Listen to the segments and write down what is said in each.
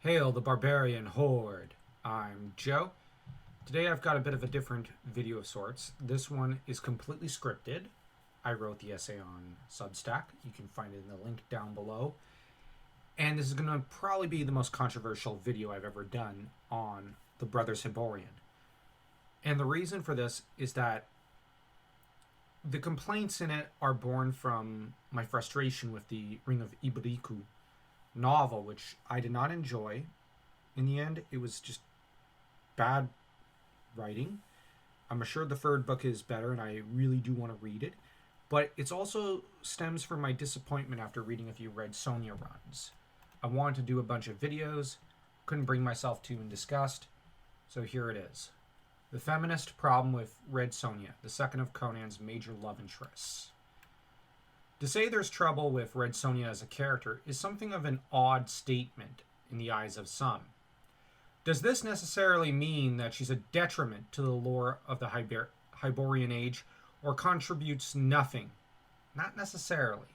Hail the Barbarian Horde! I'm Joe. Today I've got a bit of a different video of sorts. This one is completely scripted. I wrote the essay on Substack. You can find it in the link down below. And this is going to probably be the most controversial video I've ever done on the Brothers Hyborian. And the reason for this is that the complaints in it are born from my frustration with the Ring of Iberiku novel, which I did not enjoy. In the end, it was just bad writing. I'm assured the third book is better, and I really do want to read it. But it also stems from my disappointment after reading a few Red Sonja runs. I wanted to do a bunch of videos, couldn't bring myself to in disgust, so here it is. The feminist problem with Red Sonja, the second of Conan's major love interests. To say there's trouble with Red Sonja as a character is something of an odd statement in the eyes of some. Does this necessarily mean that she's a detriment to the lore of the Hyborian age, or contributes nothing? Not necessarily.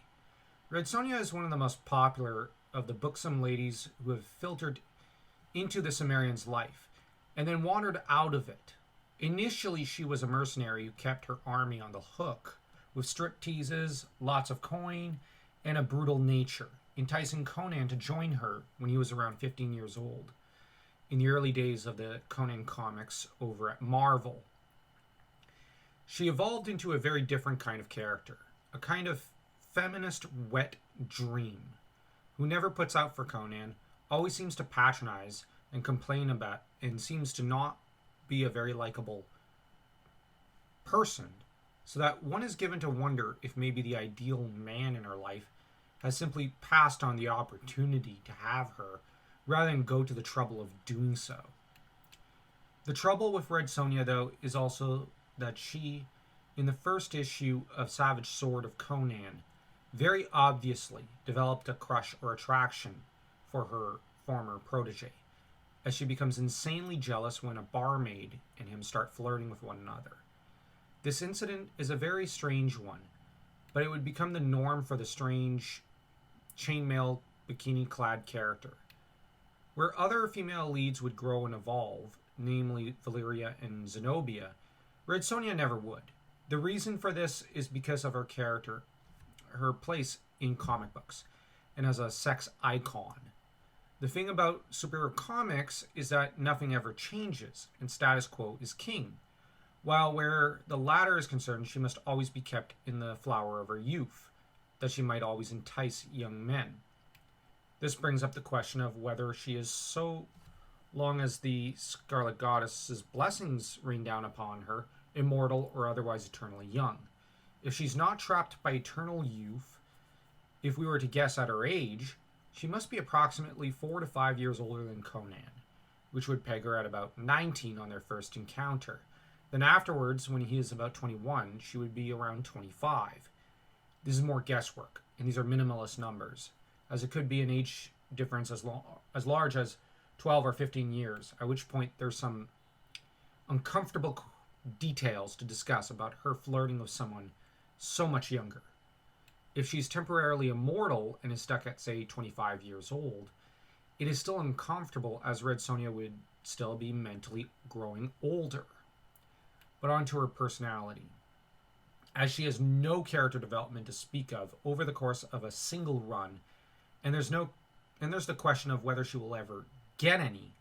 Red Sonja is one of the most popular of the buxom ladies who have filtered into the Cimmerian's life, and then wandered out of it. Initially, she was a mercenary who kept her army on the hook, with stripteases, lots of coin, and a brutal nature, enticing Conan to join her when he was around 15 years old, in the early days of the Conan comics over at Marvel. She evolved into a very different kind of character, a kind of feminist wet dream, who never puts out for Conan, always seems to patronize and complain about, and seems to not be a very likable person, so that one is given to wonder if maybe the ideal man in her life has simply passed on the opportunity to have her, rather than go to the trouble of doing so. The trouble with Red Sonja, though, is also that she, in the first issue of Savage Sword of Conan, very obviously developed a crush or attraction for her former protege, as she becomes insanely jealous when a barmaid and him start flirting with one another. This incident is a very strange one, but it would become the norm for the strange chainmail bikini-clad character. Where other female leads would grow and evolve, namely Valeria and Zenobia, Red Sonja never would. The reason for this is because of her character, her place in comic books, and as a sex icon. The thing about superhero comics is that nothing ever changes, and status quo is king. While where the latter is concerned, she must always be kept in the flower of her youth, that she might always entice young men. This brings up the question of whether she is, so long as the Scarlet Goddess's blessings rain down upon her, immortal or otherwise eternally young. If she's not trapped by eternal youth, if we were to guess at her age, she must be approximately 4 to 5 years older than Conan, which would peg her at about 19 on their first encounter. Then afterwards, when he is about 21, she would be around 25. This is more guesswork, and these are minimalist numbers, as it could be an age difference as large as 12 or 15 years, at which point there's some uncomfortable details to discuss about her flirting with someone so much younger. If she's temporarily immortal and is stuck at, say, 25 years old, it is still uncomfortable, as Red Sonja would still be mentally growing older. But onto her personality. As she has no character development to speak of over the course of a single run, and there's the question of whether she will ever get any,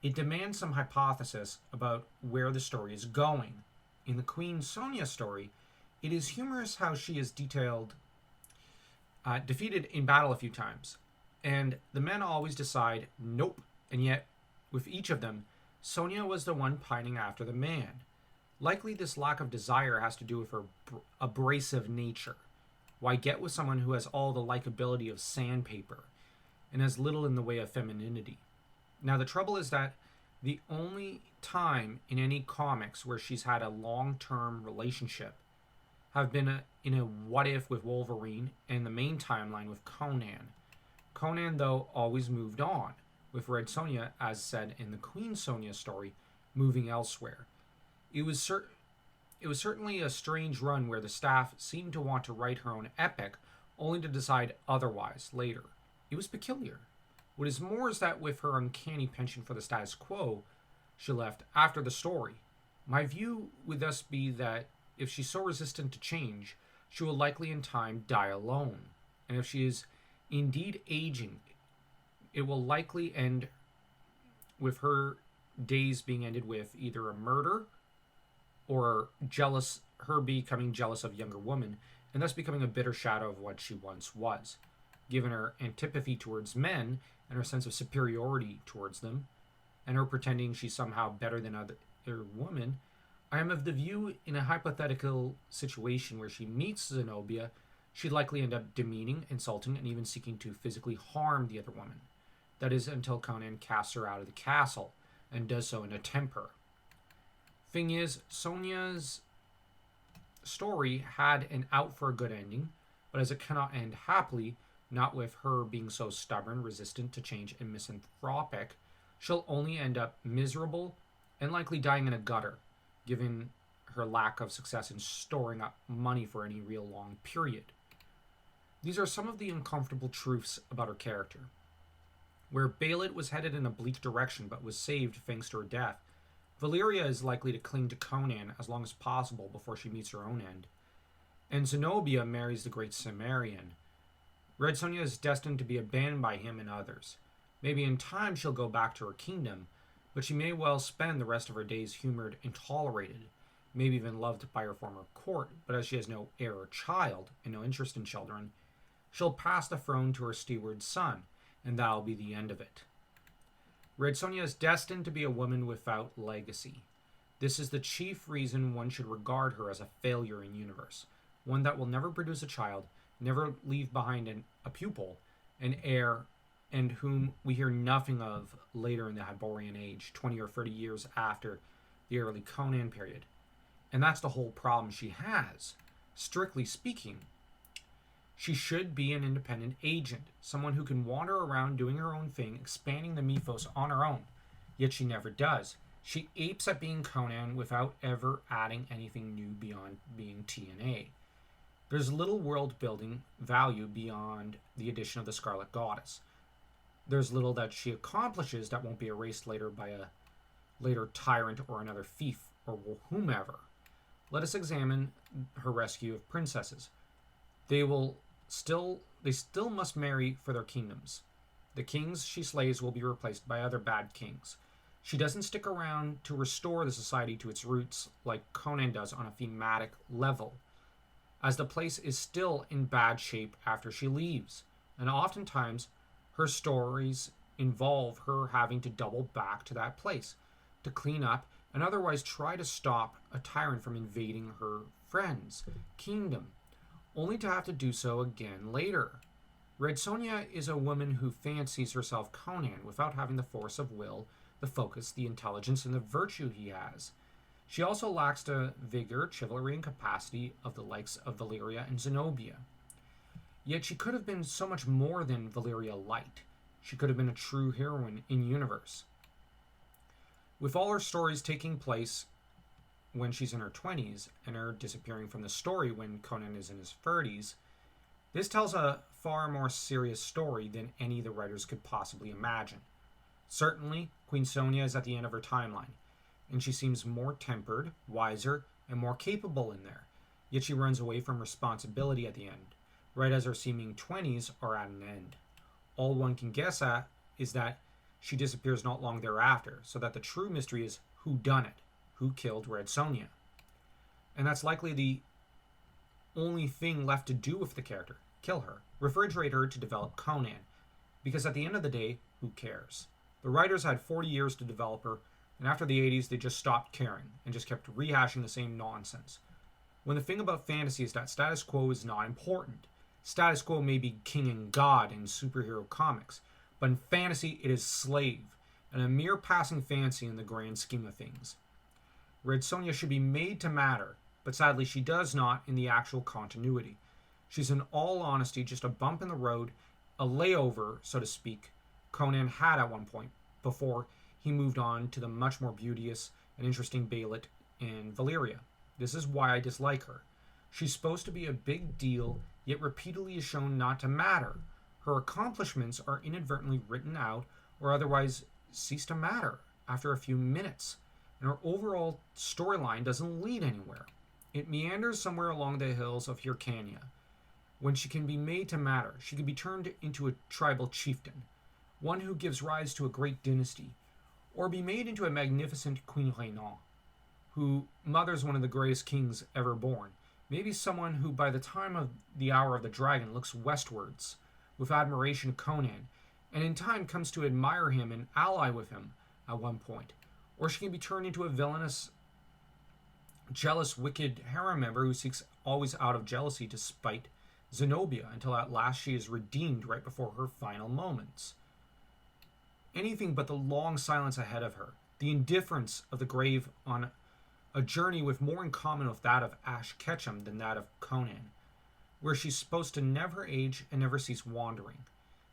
it demands some hypothesis about where the story is going. In the Queen Sonja story, it is humorous how she is defeated in battle a few times, and the men always decide nope, and yet with each of them, Sonja was the one pining after the man. Likely this lack of desire has to do with her abrasive nature. Why get with someone who has all the likability of sandpaper and has little in the way of femininity? Now the trouble is that the only time in any comics where she's had a long-term relationship have been in a what if with Wolverine and the main timeline with Conan. Conan, though, always moved on, with Red Sonja, as said in the Queen Sonja story, moving elsewhere. It was certainly a strange run where the staff seemed to want to write her own epic, only to decide otherwise later. It was peculiar. What is more is that with her uncanny penchant for the status quo, she left after the story. My view would thus be that if she's so resistant to change, she will likely in time die alone. And if she is indeed aging, it will likely end with her days being ended with either a murder or her becoming jealous of a younger woman, and thus becoming a bitter shadow of what she once was. Given her antipathy towards men and her sense of superiority towards them, and her pretending she's somehow better than other women, I am of the view in a hypothetical situation where she meets Zenobia, she'd likely end up demeaning, insulting, and even seeking to physically harm the other woman. That is until Conan casts her out of the castle, and does so in a temper. Thing is, Sonja's story had an out for a good ending, but as it cannot end happily, not with her being so stubborn, resistant to change, and misanthropic, she'll only end up miserable and likely dying in a gutter, given her lack of success in storing up money for any real long period. These are some of the uncomfortable truths about her character. Where Baalit was headed in a bleak direction but was saved thanks to her death, Valeria is likely to cling to Conan as long as possible before she meets her own end. And Zenobia marries the great Cimmerian. Red Sonja is destined to be abandoned by him and others. Maybe in time she'll go back to her kingdom, but she may well spend the rest of her days humored and tolerated, maybe even loved by her former court, but as she has no heir or child, and no interest in children, she'll pass the throne to her steward's son, and that'll be the end of it. Red Sonja is destined to be a woman without legacy. This is the chief reason one should regard her as a failure in universe, one that will never produce a child, never leave behind a pupil, an heir, and whom we hear nothing of later in the Hyborian age, 20 or 30 years after the early Conan period. And that's the whole problem she has. Strictly speaking, she should be an independent agent, someone who can wander around doing her own thing, expanding the mythos on her own. Yet she never does. She apes at being Conan without ever adding anything new beyond being TNA. There's little world-building value beyond the addition of the Scarlet Goddess. There's little that she accomplishes that won't be erased later by a later tyrant or another thief or whomever. Let us examine her rescue of princesses. They still must marry for their kingdoms. The kings she slays will be replaced by other bad kings. She doesn't stick around to restore the society to its roots like Conan does on a thematic level, as the place is still in bad shape after she leaves, and oftentimes her stories involve her having to double back to that place to clean up and otherwise try to stop a tyrant from invading her friend's kingdom, only to have to do so again later. Red Sonja is a woman who fancies herself Conan without having the force of will, the focus, the intelligence, and the virtue he has. She also lacks the vigor, chivalry, and capacity of the likes of Valeria and Zenobia. Yet she could have been so much more than Valeria light. She could have been a true heroine in universe. With all her stories taking place when she's in her 20s and her disappearing from the story when Conan is in his 30s, this tells a far more serious story than any the writers could possibly imagine. Certainly, Queen Sonja is at the end of her timeline, and she seems more tempered, wiser, and more capable in there, yet she runs away from responsibility at the end, right as her seeming 20s are at an end. All one can guess at is that she disappears not long thereafter, so that the true mystery is who done it, who killed Red Sonja. And that's likely the only thing left to do with the character, kill her, refrigerate her to develop Conan, because at the end of the day, who cares? The writers had 40 years to develop her, and after the 80s they just stopped caring, and just kept rehashing the same nonsense. When the thing about fantasy is that status quo is not important. Status quo may be king and god in superhero comics, but in fantasy it is slave, and a mere passing fancy in the grand scheme of things. Red Sonja should be made to matter, but sadly she does not in the actual continuity. She's in all honesty just a bump in the road, a layover, so to speak, Conan had at one point, before he moved on to the much more beauteous and interesting Baalit and Valeria. This is why I dislike her. She's supposed to be a big deal, yet repeatedly is shown not to matter. Her accomplishments are inadvertently written out or otherwise cease to matter after a few minutes, and her overall storyline doesn't lead anywhere. It meanders somewhere along the hills of Hyrcania. When she can be made to matter, she can be turned into a tribal chieftain, one who gives rise to a great dynasty, or be made into a magnificent Queen Rhénant, who mothers one of the greatest kings ever born. Maybe someone who, by the time of the hour of the dragon, looks westwards with admiration of Conan, and in time comes to admire him and ally with him at one point. Or she can be turned into a villainous, jealous, wicked harem member who seeks always out of jealousy to spite Zenobia until at last she is redeemed right before her final moments. Anything but the long silence ahead of her, the indifference of the grave on a journey with more in common with that of Ash Ketchum than that of Conan, where she's supposed to never age and never cease wandering,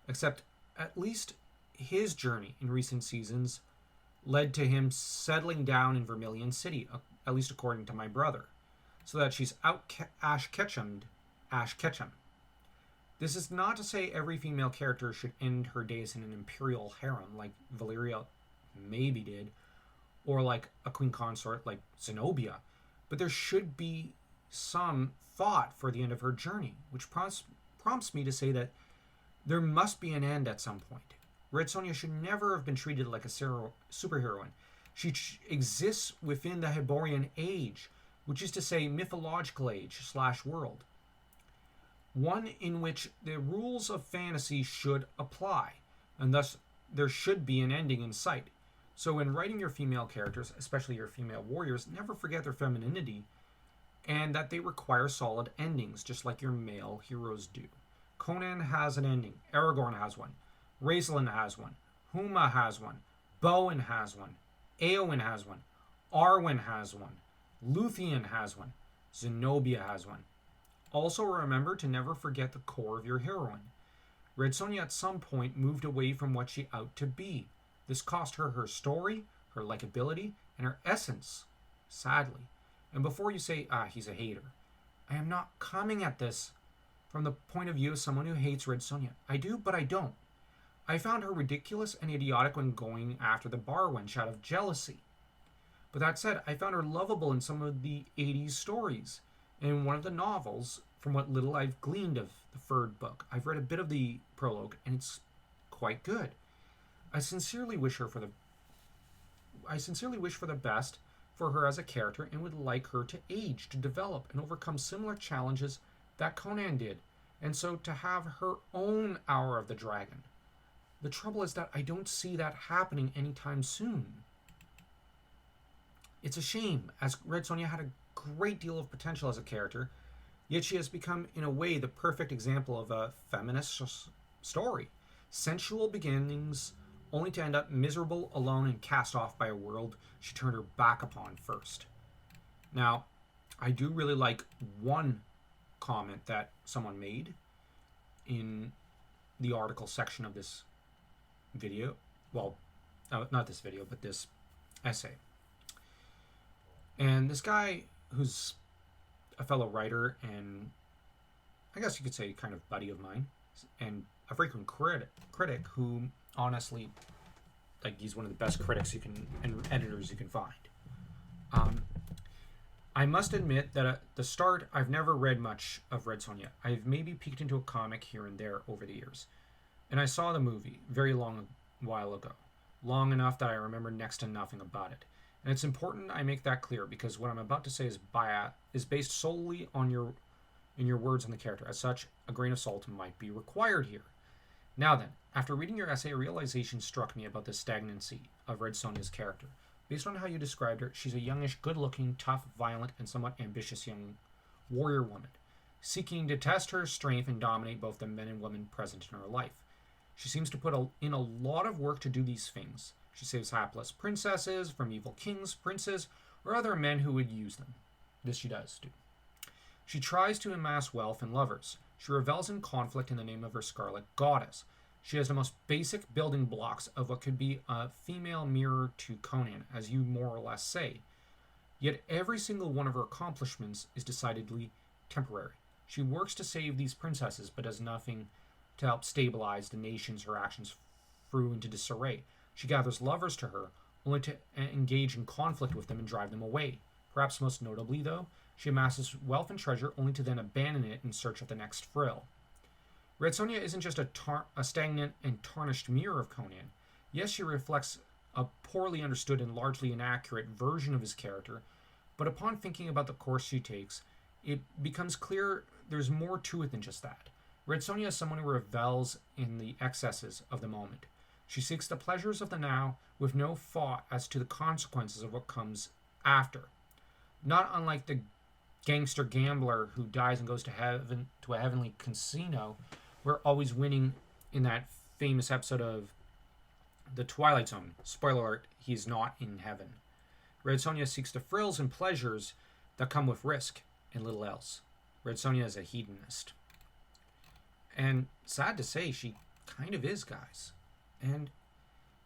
except at least his journey in recent seasons led to him settling down in Vermilion City, at least according to my brother, so that she's out Ash Ketchum. This is not to say every female character should end her days in an imperial harem like Valeria maybe did, or like a queen consort like Zenobia, but there should be some thought for the end of her journey, which prompts me to say that there must be an end at some point. Red Sonja should never have been treated like a superheroine. She exists within the Hyborian age, which is to say mythological age/world. One in which the rules of fantasy should apply, and thus there should be an ending in sight. So when writing your female characters, especially your female warriors, never forget their femininity and that they require solid endings, just like your male heroes do. Conan has an ending. Aragorn has one. Raislin has one. Huma has one. Bowen has one. Eowyn has one. Arwen has one. Luthien has one. Zenobia has one. Also remember to never forget the core of your heroine. Red Sonja at some point moved away from what she ought to be. This cost her her story, her likability, and her essence, sadly. And before you say, he's a hater, I am not coming at this from the point of view of someone who hates Red Sonja. I do, but I don't. I found her ridiculous and idiotic when going after the bar wench out of jealousy. But that said, I found her lovable in some of the 80s stories. In one of the novels, from what little I've gleaned of the third book, I've read a bit of the prologue, and it's quite good. I sincerely wish for the best for her as a character, and would like her to age, to develop, and overcome similar challenges that Conan did, and so to have her own Hour of the Dragon. The trouble is that I don't see that happening anytime soon. It's a shame, as Red Sonja had a great deal of potential as a character, yet she has become, in a way, the perfect example of a feminist story. Sensual beginnings, only to end up miserable, alone, and cast off by a world she turned her back upon first. Now, I do really like one comment that someone made in the article section of this video. Well, not this video, but this essay. And this guy, who's a fellow writer and I guess you could say kind of buddy of mine, and a frequent critic who honestly, like, he's one of the best critics you can and editors you can find. I must admit that at the start, I've never read much of Red Sonja. I've maybe peeked into a comic here and there over the years. And I saw the movie very long while ago. Long enough that I remember next to nothing about it. And it's important I make that clear, because what I'm about to say is based solely on in your words on the character. As such, a grain of salt might be required here. Now then, after reading your essay, a realization struck me about the stagnancy of Red Sonja's character. Based on how you described her, she's a youngish, good-looking, tough, violent, and somewhat ambitious young warrior woman, seeking to test her strength and dominate both the men and women present in her life. She seems to put in a lot of work to do these things. She saves hapless princesses from evil kings, princes, or other men who would use them. This she does do. She tries to amass wealth and lovers. She revels in conflict in the name of her scarlet goddess. She has the most basic building blocks of what could be a female mirror to Conan, as you more or less say. Yet every single one of her accomplishments is decidedly temporary. She works to save these princesses, but does nothing to help stabilize the nations her actions threw into disarray. She gathers lovers to her, only to engage in conflict with them and drive them away. Perhaps most notably, though, she amasses wealth and treasure only to then abandon it in search of the next thrill. Red Sonja isn't just a stagnant and tarnished mirror of Conan. Yes, she reflects a poorly understood and largely inaccurate version of his character, but upon thinking about the course she takes, it becomes clear there's more to it than just that. Red Sonja is someone who revels in the excesses of the moment. She seeks the pleasures of the now with no thought as to the consequences of what comes after. Not unlike the gangster gambler who dies and goes to heaven, to a heavenly casino, where always winning in that famous episode of The Twilight Zone. Spoiler alert, he's not in heaven. Red Sonja seeks the thrills and pleasures that come with risk and little else. Red Sonja is a hedonist. And sad to say, she kind of is, guys. And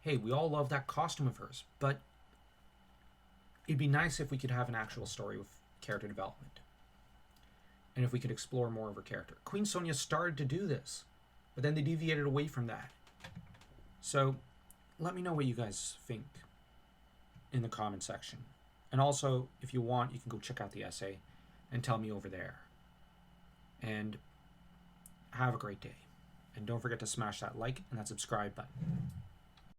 hey, we all love that costume of hers, but it'd be nice if we could have an actual story with character development. And if we could explore more of her character. Queen Sonja started to do this, but then they deviated away from that. So let me know what you guys think in the comment section. And also, if you want, you can go check out the essay and tell me over there. And have a great day. And don't forget to smash that like and that subscribe button.